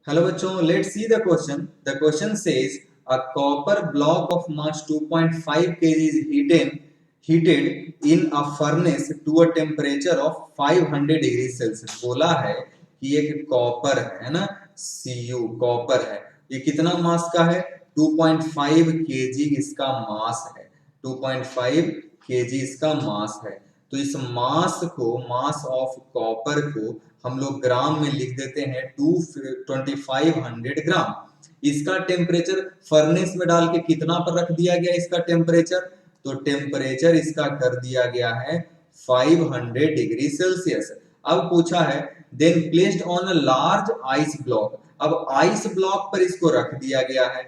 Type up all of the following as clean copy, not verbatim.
Hello बच्चों, let's see the question. The question says a copper block of mass 2.5 kg is heated in a furnace to a temperature of 500 degree Celsius. बोला है कि एक copper है ना, Cu copper है। ये कितना मास का है? 2.5 kg इसका मास है। 2.5 kg इसका मास है। तो इस मास को, मास ऑफ कॉपर को हम लोग ग्राम में लिख देते हैं 2500 ग्राम। इसका टेम्परेचर फर्नेस में डाल के कितना पर रख दिया गया इसका टेम्परेचर? तो टेम्परेचर इसका कर दिया गया है 500 डिग्री सेल्सियस। अब पूछा है then placed on a large ice block. अब आइस ब्लॉक पर इसको रख दिया गया है।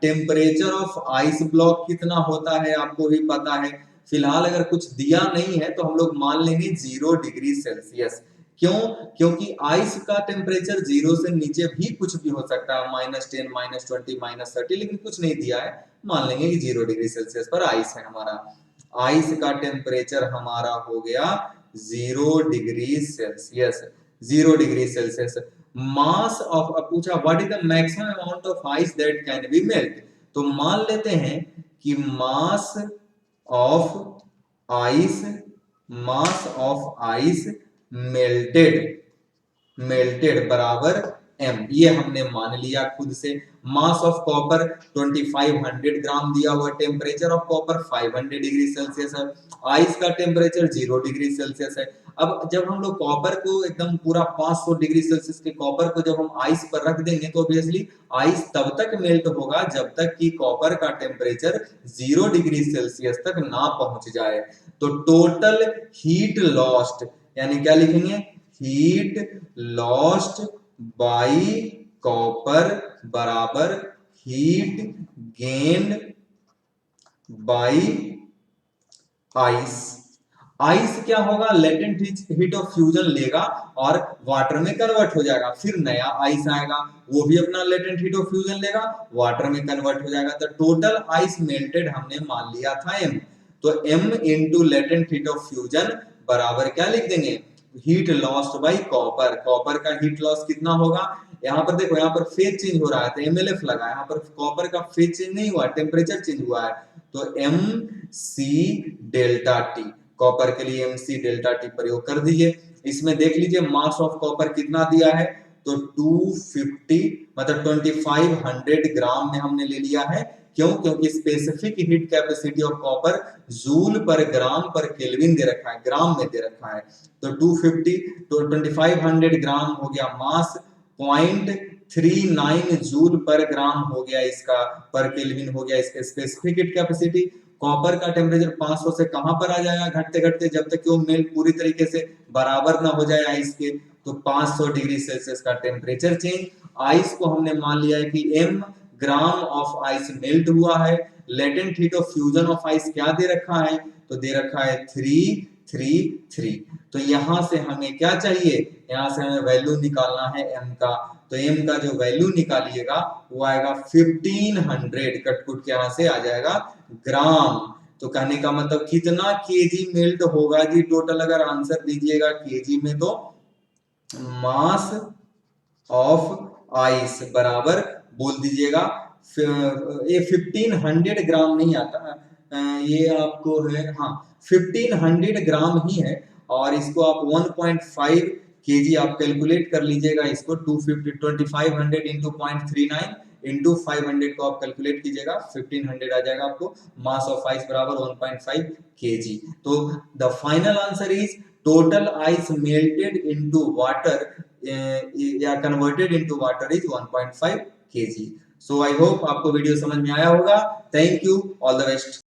टेम्परेचर ऑफ आइस ब्लॉक कितना होता है आपको भी पता है। फिलहाल अगर कुछ दिया नहीं है तो हम लोग मान लेंगे 0 डिग्री सेल्सियस। क्यों? क्योंकि आइस का टेम्परेचर 0 से नीचे भी कुछ भी हो सकता है, -10, -20, -30, लेकिन कुछ नहीं दिया है। मान लेंगे कि 0 डिग्री सेल्सियस पर आइस है हमारा। आइस का टेम्परेचर हमारा हो गया 0 degree Celsius. 0 degree Celsius. Mass of, अब पूछा what is the maximum amount of ice that can be melt. तो मान लेते हैं कि mass of ice, mass of ice melted बराबर m। ये हमने मान लिया खुद से। मास ऑफ कॉपर 2500 ग्राम दिया हुआ, temperature of copper 500 degree Celsius है, आइस का टेम्परेचर 0 डिग्री सेल्सियस है। अब जब हम लोग कॉपर को एकदम पूरा 500 डिग्री सेल्सियस के कॉपर को जब हम आइस पर रख देंगे तो ऑब्वियसली आइस तब तक मेल्ट होगा जब तक कि कॉपर का टेम्परेचर 0 डिग्री सेल्सियस तक ना पहुंच जाए। तो टोटल हीट लॉस्ट, यानी क्या लिखेंगे? हीट लॉस्ट बाय कॉपर बराबर heat gained by ice. Ice क्या होगा? लेटेंट हीट ऑफ फ्यूजन लेगा और वाटर में कन्वर्ट हो जाएगा, फिर नया आइस आएगा, वो भी अपना लेटेंट हीट ऑफ फ्यूजन लेगा, वाटर में कन्वर्ट हो जाएगा। तो टोटल आइस मेल्टेड हमने मान लिया था m। तो m into latent heat of fusion बराबर क्या लिख देंगे? Heat lost by copper. Copper का हीट लॉस कितना होगा? यहाँ पर देखो, यहाँ पर फेज चेंज हो रहा है तो MLF लगा, यहाँ पर कॉपर का फेज चेंज नहीं हुआ, टेम्परेचर चेंज हुआ है। तो MC डेल्टा टी, कॉपर के लिए MC डेल्टा टी प्रयोग कर दीजिए। इसमें देख लीजिए मास ऑफ कॉपर कितना दिया है, तो 250 मतलब 2500 ग्राम में हमने ले लिया है। क्यों? क्योंकि specific heat capacity of copper joule per gram पर केल्विन दे रखा है, ग्राम में दे रखा है। तो 250 तो 2500 ग्राम हो गया मास, 0.39 जूल पर ग्राम हो गया इसका, पर केल्विन हो गया इसका स्पेसिफिक हीट कैपेसिटी। कॉपर का टेम्परेचर 500 से कहां पर आ जाएगा घटते घटते, जब तक कि वो मेल्ट पूरी तरीके से बराबर ना हो जाए आइस के। तो 500 डिग्री सेल्सियस का टेम्परेचर चेंज। आइस को हमने मान लिया है कि m gram of ice melt हुआ है। Latent heat of fusion of ice क्या दे रखा है? तो दे रखा है 333। तो यहां से हमें क्या चाहिए? यहां से हमें वैल्यू निकालना है m का। तो m का जो वैल्यू निकालिएगा वो आएगा 1500, कटपुट के यहां से आ जाएगा ग्राम। तो कहने का मतलब कितना केजी मेल्ट होगा जी टोटल? अगर आंसर दीजिएगा केजी में तो मास ऑफ आइस बराबर बोल दीजिएगा, ये 1500 ग्राम नहीं आता, ये आपको है, हाँ 1500 ग्राम ही है। और इसको आप 1.5 केजी आप कैलकुलेट कर लीजिएगा। इसको 250 2500 इंटू 0.39 इंटू 500 को आप कैलकुलेट कीजिएगा, 1500 आ जाएगा आपको। मास ऑफ आइस बराबर 1.5 केजी। तो the final answer is total ice melted into water या converted into water is 1.5 kg। So I hope आपको वीडियो समझ में आया होगा। Thank you, all the best.